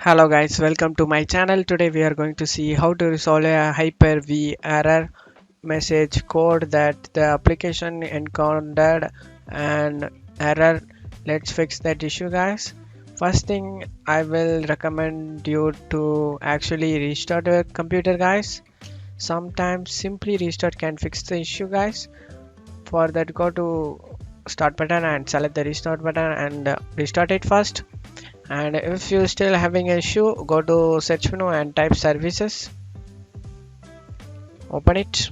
Hello guys, welcome to my channel. Today we are going to see how to resolve a Hyper-V error message code that the application encountered an error. Let's fix that issue guys. First thing, I will recommend you to actually restart your computer guys. Sometimes simply restart can fix the issue guys. For that, go to start button and select the restart button and restart it first. And if you're still having an issue, go to search menu and type services. Open it.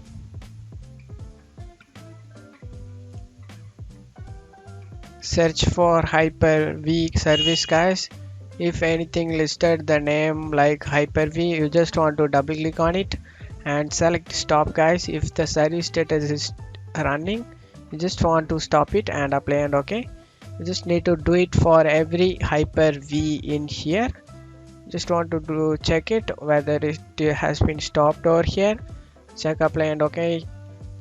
Search for Hyper-V service guys. If anything listed the name like Hyper-V, you just want to double click on it and select stop guys. If the service status is running, you just want to stop it and apply and OK. You just need to do it for every Hyper-V in here. Just want to check it whether it has been stopped over here. Check apply and OK.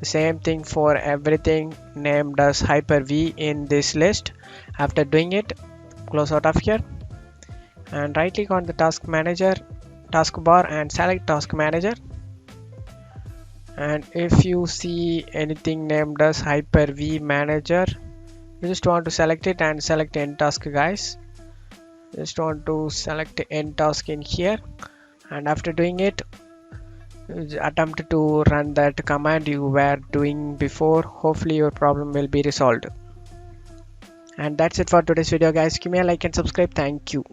The same thing for everything named as Hyper-V in this list. After doing it, close out of here and right click on the taskbar and select task manager. And if you see anything named as Hyper-V manager, you just want to select it and select end task guys. Just want to select end task in here, and after doing it, attempt to run that command you were doing before. Hopefully your problem will be resolved. And that's it for today's video guys. Give me a like and subscribe. Thank you.